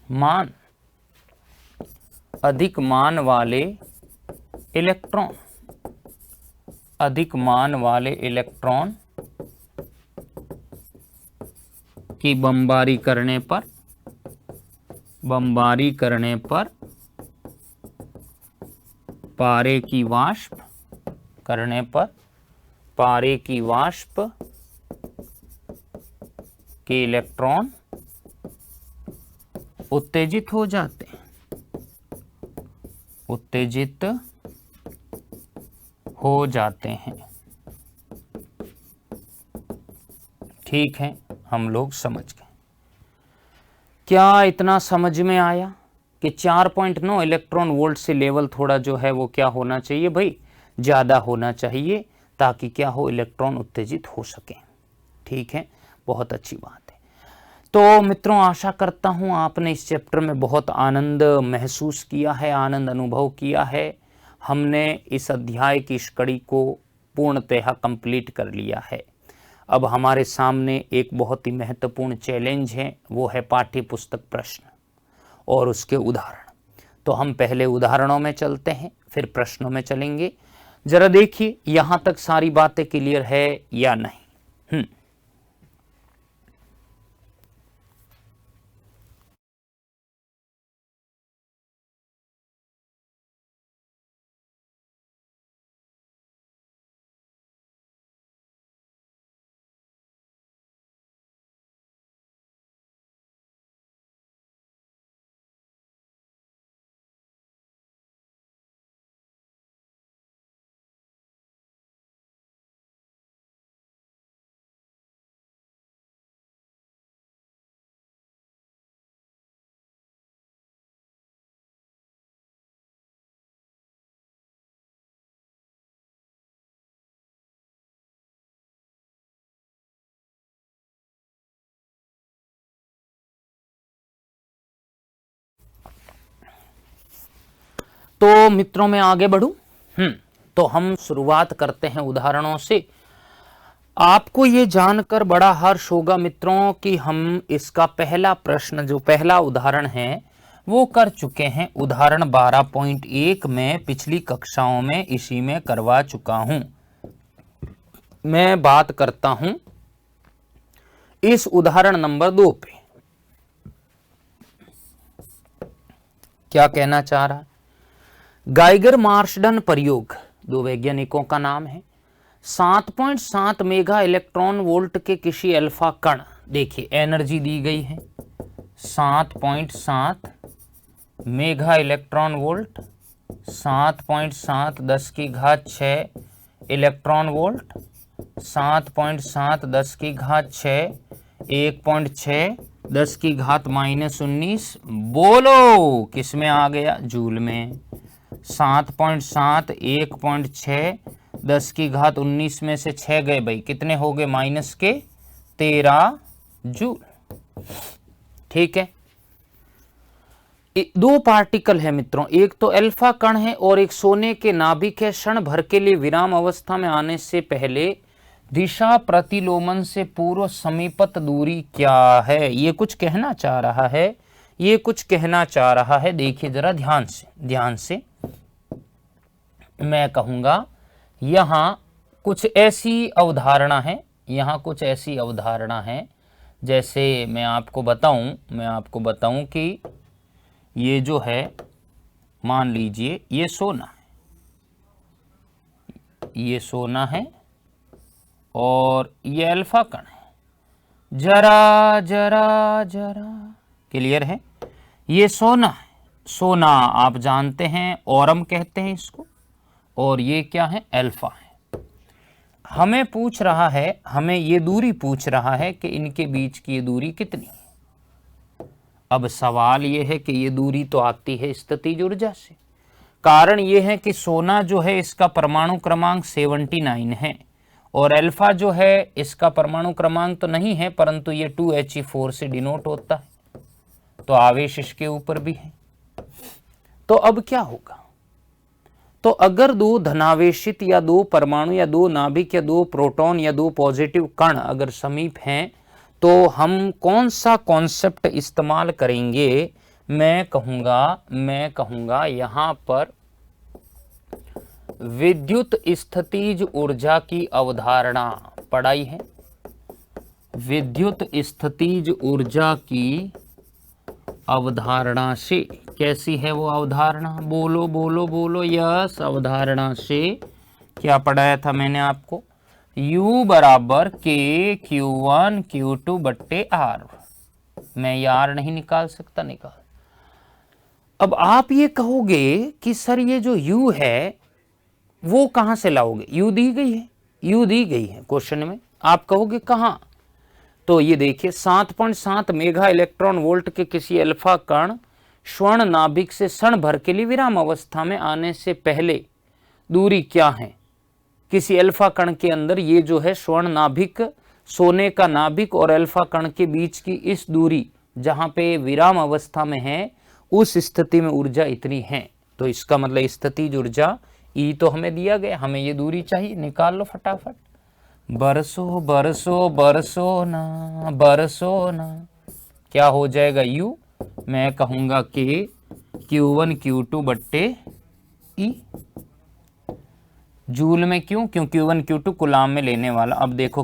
मान वाले इलेक्ट्रॉन की बमबारी करने पर पारे की वाष्प के इलेक्ट्रॉन उत्तेजित हो जाते हैं। ठीक है, हम लोग समझ गए। क्या इतना समझ में आया कि 4.9 इलेक्ट्रॉन वोल्ट से लेवल थोड़ा जो है वो क्या होना चाहिए भाई, ज़्यादा होना चाहिए, ताकि क्या हो, इलेक्ट्रॉन उत्तेजित हो सके। ठीक है, बहुत अच्छी बात है। तो मित्रों, आशा करता हूँ आपने इस चैप्टर में बहुत आनंद महसूस किया है, आनंद अनुभव किया है। हमने इस अध्याय की इस कड़ी को पूर्णतः कंप्लीट कर लिया है। अब हमारे सामने एक बहुत ही महत्वपूर्ण चैलेंज है, वो है पाठ्य पुस्तक प्रश्न और उसके उदाहरण। तो हम पहले उदाहरणों में चलते हैं, फिर प्रश्नों में चलेंगे। जरा देखिए यहां तक सारी बातें क्लियर है या नहीं। तो मित्रों, मैं आगे बढ़ूं। तो हम शुरुआत करते हैं उदाहरणों से। आपको ये जानकर बड़ा हर्ष होगा मित्रों कि हम इसका पहला प्रश्न, जो पहला उदाहरण है, वो कर चुके हैं। उदाहरण 12.1 में पिछली कक्षाओं में इसी में करवा चुका हूं। मैं बात करता हूं इस उदाहरण नंबर 2 पे क्या कहना चाह रहा है? गाइगर मार्शडन प्रयोग, दो वैज्ञानिकों का नाम है। 7.7 मेगा इलेक्ट्रॉन वोल्ट के किसी अल्फा कण, देखिए एनर्जी दी गई है 7.7 मेगा इलेक्ट्रॉन वोल्ट, 7.7 10 की घात 6 इलेक्ट्रॉन वोल्ट, 7.7 10 की घात 6 1.6 10 की घात -19, बोलो किस में आ गया? जूल में। 7.7 1.6 10 की घात 19 में से 6 गए भाई, कितने हो गए? -13 जूल। ठीक है, दो पार्टिकल है मित्रों, एक तो अल्फा कण है और एक सोने के नाभिक है। क्षण भर के लिए विराम अवस्था में आने से पहले दिशा प्रतिलोमन से पूर्व समीपत दूरी क्या है? ये कुछ कहना चाह रहा है, ये कुछ कहना चाह रहा है। देखिए जरा ध्यान से मैं कहूंगा यहां कुछ ऐसी अवधारणा है, यहां कुछ ऐसी अवधारणा है, जैसे मैं आपको बताऊं कि ये जो है, मान लीजिए ये सोना है, ये सोना है और ये अल्फा कण है। जरा जरा जरा क्लियर है? ये सोना है, सोना आप जानते हैं ओरम कहते हैं इसको, और ये क्या है? अल्फा है। हमें पूछ रहा है, हमें ये दूरी पूछ रहा है कि इनके बीच की ये दूरी कितनी है। अब सवाल ये है कि ये दूरी तो आती है स्थितिज ऊर्जा से। कारण ये है कि सोना जो है इसका परमाणु क्रमांक 79 है और अल्फा जो है इसका परमाणु क्रमांक तो नहीं है, परंतु ये 2He4 से डिनोट होता है, तो आवेश इसके ऊपर भी है। तो अब क्या होगा? तो अगर दो धनावेशित या दो परमाणु या दो नाभिक या दो प्रोटॉन या दो पॉजिटिव कण अगर समीप हैं, तो हम कौन सा कॉन्सेप्ट इस्तेमाल करेंगे? मैं कहूंगा यहां पर विद्युत स्थितिज ऊर्जा की अवधारणा पढ़ाई है। विद्युत स्थितिज ऊर्जा की अवधारणा से, कैसी है वो अवधारणा? बोलो बोलो बोलो। यस, अवधारणा से क्या पढ़ाया था मैंने आपको? U बराबर K Q1 Q2 बट्टे R। मैं ये R नहीं निकाल सकता, निकाल। अब आप ये कहोगे कि सर ये जो U है वो कहां से लाओगे? U दी गई है, U दी गई है क्वेश्चन में। आप कहोगे कहां? तो ये देखिए 7.7 मेगा इलेक्ट्रॉन वोल्ट के किसी अल्फा कण स्वर्ण नाभिक से क्षण भर के लिए विराम अवस्था में आने से पहले दूरी क्या है? किसी अल्फा कण के अंदर ये जो है स्वर्ण नाभिक, सोने का नाभिक और अल्फा कण के बीच की इस दूरी जहां पे विराम अवस्था में है, उस स्थिति में ऊर्जा इतनी है। तो इसका मतलब स्थितिज ऊर्जा E तो हमें दिया गया, हमें ये दूरी चाहिए, निकाल लो फटाफट। बरसो बरसो बरसो ना, क्या हो जाएगा? U। मैं कहूंगा कि Q1 Q2 बट्टे E। जूल में क्यों? क्योंकि Q1 Q2 गुलाम में लेने वाला। अब देखो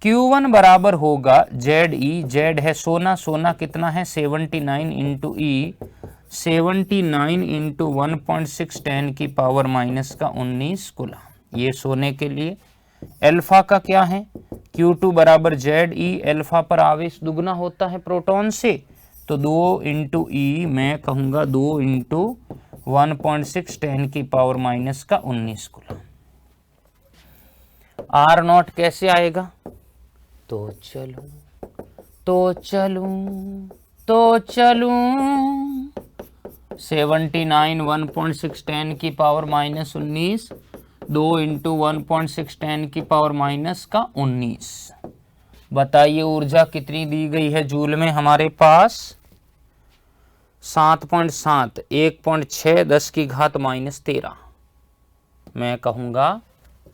Q1 बराबर होगा ZE, Z है सोना, सोना कितना है? 79 इंटू E, 79 इंटू 1.6 10 की पावर -19 गुलाम, ये सोने के लिए। अल्फा का क्या है? Q2 बराबर ZE, अल्फा पर आवेश दुगना होता है प्रोटॉन से, तो 2 इंटू E, मैं कहूंगा 2 इंटू 1.6 10 की पावर -19 गुलाम। R0 कैसे आएगा? तो चलूं 79 1.6 10 की पावर -19, 2 इंटू 1.6 10 की पावर -19। बताइए ऊर्जा कितनी दी गई है जूल में हमारे पास? 7.7 1.6 10 की घात -13। मैं कहूंगा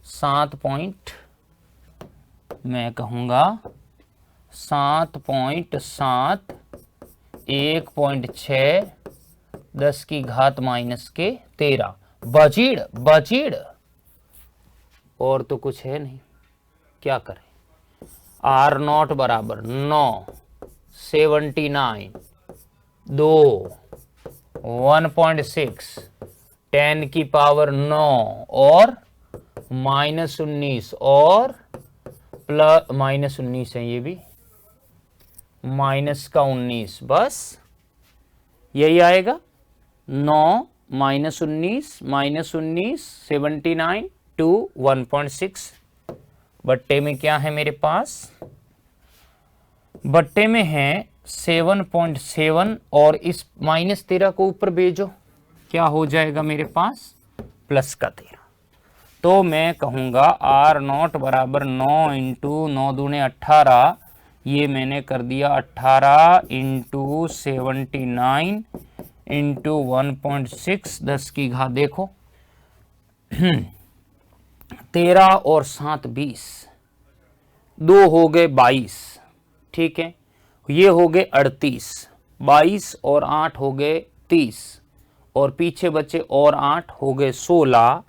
7.7 1.6 10 की घात -13। बजीड़ और तो कुछ है नहीं, क्या करें? आर नॉट बराबर 9, 79, 2, 1.6, 10 की पावर 9 और -19 और प्लस -19 है, ये भी माइनस का 19, बस यही आएगा। 9 -19 -19 79 टू 1.6। बट्टे में क्या है मेरे पास, बट्टे में है 7.7 और इस -13 को ऊपर भेजो, क्या हो जाएगा मेरे पास प्लस का 13। तो मैं कहूँगा आर नॉट बराबर 9 इंटू 9 दूने 18, ये मैंने कर दिया 18 इंटू 79 इंटू 1.6, 10 की घात देखो 13 और 7 20, 2 हो गए 22, ठीक है, ये हो गए 38, 22 और 8 हो गए 30 और पीछे बचे और 8 हो गए 16।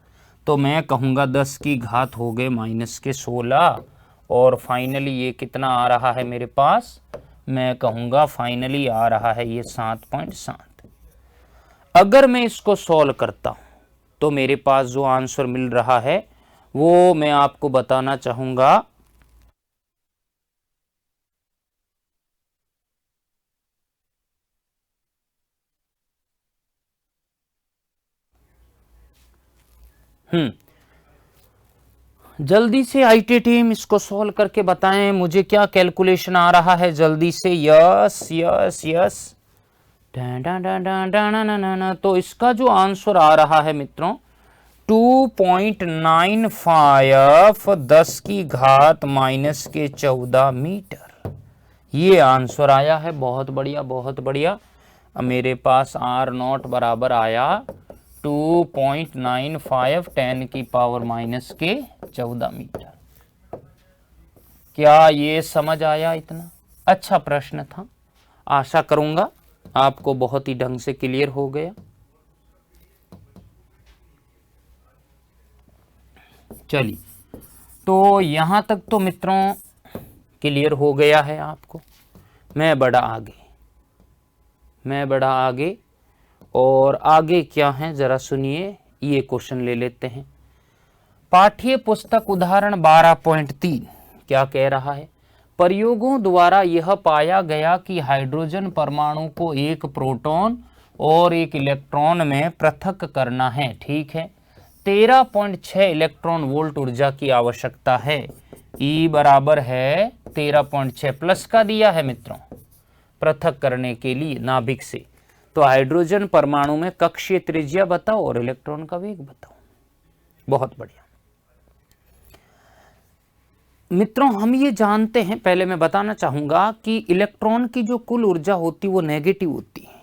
तो मैं कहूँगा 10 की घात हो गए -16 और फाइनली ये कितना आ रहा है मेरे पास, मैं कहूँगा फाइनली आ रहा है ये 7.7। अगर मैं इसको सॉल्व करता हूँ तो मेरे पास जो आंसर मिल रहा है वो मैं आपको बताना चाहूँगा। जल्दी से आईटी टीम इसको सॉल्व करके बताएं मुझे क्या कैलकुलेशन आ रहा है, जल्दी से। यस यस यस, तो इसका जो आंसर आ रहा है मित्रों 2.95 10 की घात -14 मीटर, ये आंसर आया है। बहुत बढ़िया बहुत बढ़िया। मेरे पास आर नॉट बराबर आया 2.95 10 की पावर -14 मीटर। क्या ये समझ आया? इतना अच्छा प्रश्न था, आशा करूंगा आपको बहुत ही ढंग से क्लियर हो गया। चलिए, तो यहां तक तो मित्रों क्लियर हो गया है आपको। मैं बढ़ा आगे और आगे क्या है जरा सुनिए, ये क्वेश्चन ले लेते हैं। पाठ्य पुस्तक उदाहरण 12.3 क्या कह रहा है? प्रयोगों द्वारा यह पाया गया कि हाइड्रोजन परमाणु को एक प्रोटॉन और एक इलेक्ट्रॉन में पृथक करना है, ठीक है। 13.6 इलेक्ट्रॉन वोल्ट ऊर्जा की आवश्यकता है। E बराबर है 13.6 प्लस का दिया है मित्रों पृथक करने के लिए नाभिक से। तो हाइड्रोजन परमाणु में कक्षीय त्रिज्या बताओ और इलेक्ट्रॉन का वेग बताओ। बहुत बढ़िया मित्रों, हम ये जानते हैं, पहले मैं बताना चाहूंगा कि इलेक्ट्रॉन की जो कुल ऊर्जा होती है वो नेगेटिव होती है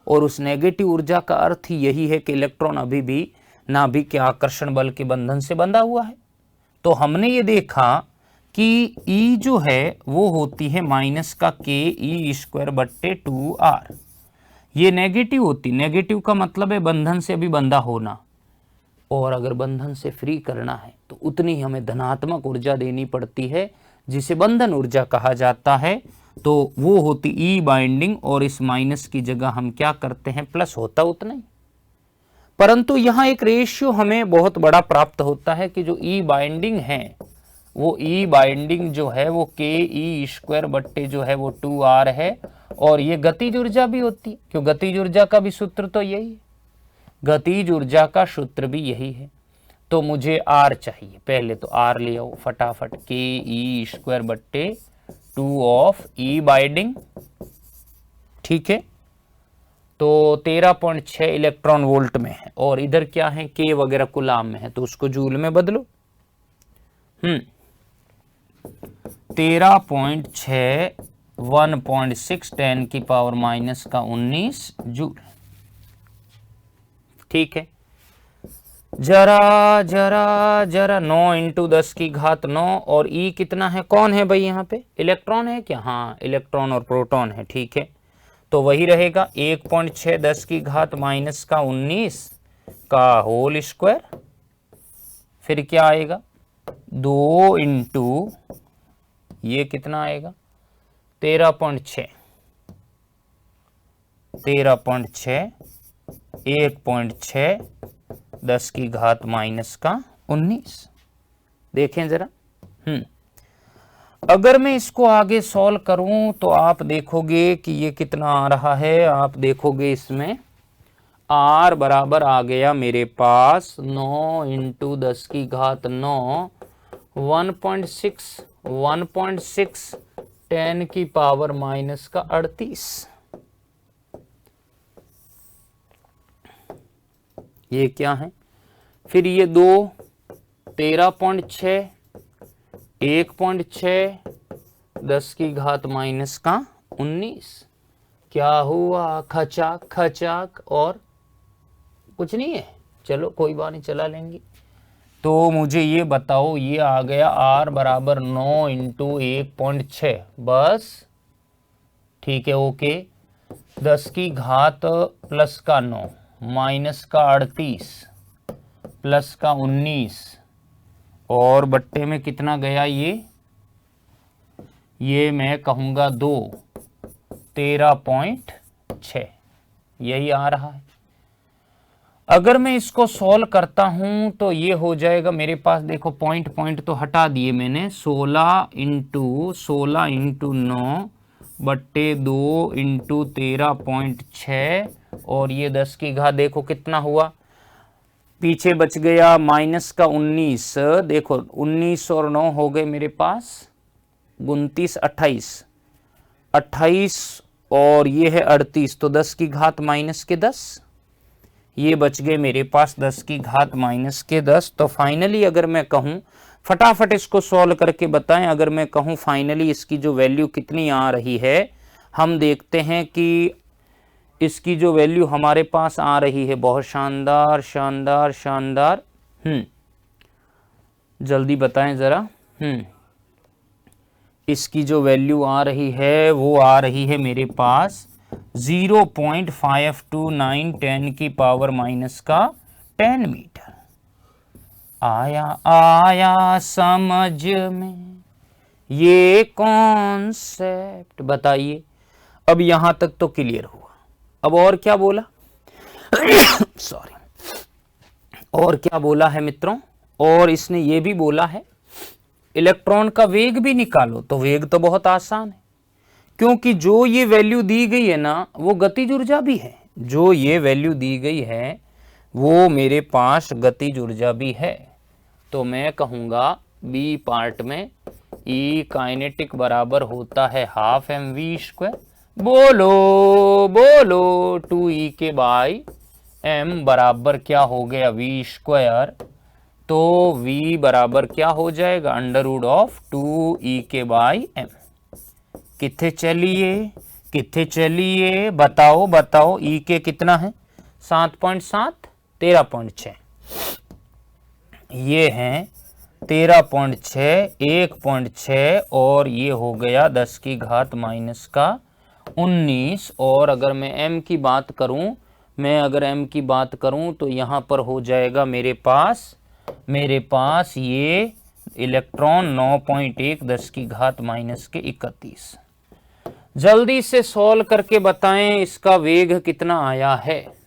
और उस नेगेटिव ऊर्जा का अर्थ ही यही है कि इलेक्ट्रॉन अभी भी नाभिक के आकर्षण बल के बंधन से बंधा हुआ है। तो हमने ये देखा कि E जो है वो होती है -KE²/2R, ये नेगेटिव होती। नेगेटिव का मतलब है बंधन से अभी बंधा होना, और अगर बंधन से फ्री करना है तो उतनी हमें धनात्मक ऊर्जा देनी पड़ती है जिसे बंधन ऊर्जा कहा जाता है। तो वो होती E बाइंडिंग, और इस माइनस की जगह हम क्या करते हैं प्लस होता उतना ही। परंतु यहाँ एक रेशियो हमें बहुत बड़ा प्राप्त होता है कि जो E बाइंडिंग है वो E बाइंडिंग जो है वो KE² जो है वो 2R है, और ये गतिज ऊर्जा भी होती है, क्यों गतिज ऊर्जा का भी सूत्र तो यही है, गतिज ऊर्जा का सूत्र भी यही है। तो मुझे R चाहिए, पहले तो R ले आओ फटाफट, KE²/2 ऑफ E बाइंडिंग, ठीक है। तो 13.6 इलेक्ट्रॉन वोल्ट में है और इधर क्या है K वगैरह कूलाम में है, तो उसको जूल में बदलो। 13.6 1.6 10 की पावर -19 जूल, ठीक है। जरा 9 इंटू 10 की घात 9 और E कितना है, कौन है भाई यहाँ पे, इलेक्ट्रॉन है क्या? हाँ, इलेक्ट्रॉन और प्रोटॉन है, ठीक है। तो वही रहेगा 1.6 10 की घात -19 का होल स्क्वायर, फिर क्या आएगा 2 इंटू ये कितना आएगा 13.6, 13.6, 1.6 10 की घात माइनस का 19। देखें जरा। अगर मैं इसको आगे सॉल्व करूं तो आप देखोगे कि ये कितना आ रहा है। आप देखोगे इसमें r बराबर आ गया मेरे पास 9 इंटू 10 की घात 9, 1.6, 10 की पावर माइनस का 38। ये क्या है? फिर ये 2, 13.6, 1.6, 10 की घात माइनस का 19। क्या हुआ? खचाक खचाक, और कुछ नहीं है। चलो कोई बात नहीं, चला लेंगे। तो मुझे ये बताओ, ये आ गया r बराबर 9 इंटू 1.6, बस ठीक है, ओके। 10 की घात प्लस का 9 माइनस का 38 प्लस का 19 और बट्टे में कितना गया? ये मैं कहूँगा 2, 13.6 यही आ रहा है। अगर मैं इसको सॉल्व करता हूं तो ये हो जाएगा मेरे पास, देखो पॉइंट तो हटा दिए मैंने, 16 इंटू 9 बट्टे 2 इंटू 13.6 और ये 10 की घात देखो कितना हुआ, पीछे बच गया माइनस का 19। देखो 19 और 9 हो गए मेरे पास 29, 28 और ये है 38, तो 10 की घात माइनस के 10, ये बच गए मेरे पास 10 की घात माइनस के 10। तो फाइनली अगर मैं कहूं, फटाफट इसको सॉल्व करके बताएं, अगर मैं कहूं फाइनली इसकी जो वैल्यू कितनी आ रही है, हम देखते हैं कि इसकी जो वैल्यू हमारे पास आ रही है, बहुत शानदार शानदार शानदार। जल्दी बताएं जरा। इसकी जो वैल्यू आ रही है वो आ रही है मेरे पास 0.529 10 की पावर माइनस का 10 मीटर। आया समझ में ये कॉन्सेप्ट? बताइए। अब यहां तक तो क्लियर हुआ। अब और क्या बोला? सॉरी, और क्या बोला है मित्रों? और इसने ये भी बोला है इलेक्ट्रॉन का वेग भी निकालो। तो वेग तो बहुत आसान है, क्योंकि जो ये वैल्यू दी गई है ना, वो गतिज ऊर्जा भी है। जो ये वैल्यू दी गई है वो मेरे पास गतिज ऊर्जा भी है। तो मैं कहूँगा बी पार्ट में ई काइनेटिक बराबर होता है हाफ mv²। बोलो बोलो 2e के बाई m बराबर क्या हो गया v²। तो v बराबर क्या हो जाएगा? अंडरवुड ऑफ 2e के बाई m। किथे चलिए बताओ बताओ। ई के कितना है? 7.7, 13.6, ये है 13.6, 1.6 और ये हो गया 10 की घात माइनस का 19। और अगर मैं m की बात करूं, तो यहां पर हो जाएगा मेरे पास ये इलेक्ट्रॉन 9.1 10 की घात माइनस के 31। जल्दी से सॉल्व करके बताएं इसका वेग कितना आया है।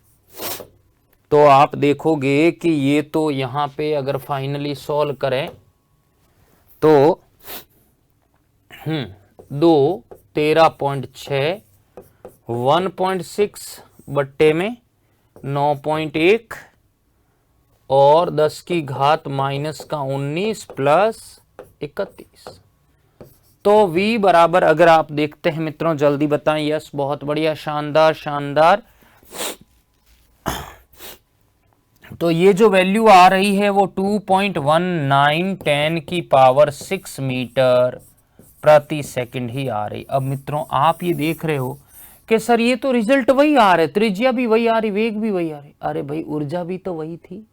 तो आप देखोगे कि ये तो यहां पे अगर फाइनली सॉल्व करें तो 2, 13.6, 1.6 बट्टे में 9.1 और 10 की घात माइनस का 19 प्लस 31। तो v बराबर, अगर आप देखते हैं मित्रों, जल्दी बताएं। यस, बहुत बढ़िया, शानदार शानदार। तो ये जो वैल्यू आ रही है वो 2.19 10 की पावर 6 मीटर प्रति सेकंड ही आ रही। अब मित्रों आप ये देख रहे हो कि सर ये तो रिजल्ट वही आ रहे, त्रिज्या भी वही आ रही, वेग भी वही आ रही। अरे भाई ऊर्जा भी तो वही थी,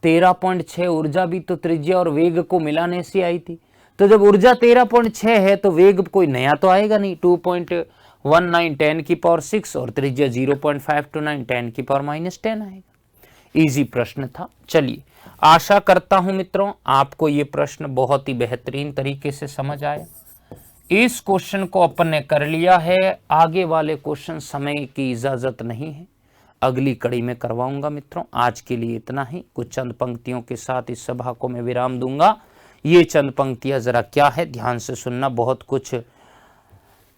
13.6 ऊर्जा भी तो त्रिज्या और वेग को मिलाने से आई थी। तो जब ऊर्जा 13.6 है तो वेग कोई नया तो आएगा नहीं, 2.19 10 की पावर 6 और त्रिज्या 0.529 10 की पावर -10 आएगा। इजी प्रश्न था। चलिए, आशा करता हूं मित्रों आपको ये प्रश्न बहुत ही बेहतरीन तरीके से समझ आया। इस क्वेश्चन को अपन ने कर लिया है। आगे वाले क्वेश्चन समय की इजाजत नहीं है, अगली कड़ी में करवाऊंगा मित्रों। आज के लिए इतना ही। कुछ चंद पंक्तियों के साथ इस सभा को मैं विराम दूंगा। ये चंद पंक्तियां जरा क्या है, ध्यान से सुनना, बहुत कुछ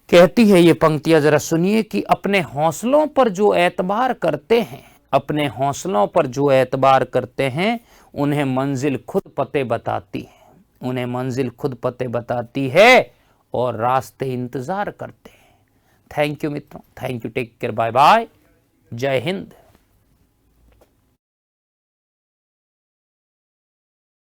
कहती है ये पंक्तियां, जरा सुनिए कि अपने हौसलों पर जो एतबार करते हैं, अपने हौसलों पर जो एतबार करते हैं, उन्हें मंजिल खुद पते बताती है, उन्हें मंजिल खुद पते बताती है और रास्ते इंतजार करते हैं। थैंक यू मित्रों, thank you, take care, bye bye, जय हिंद।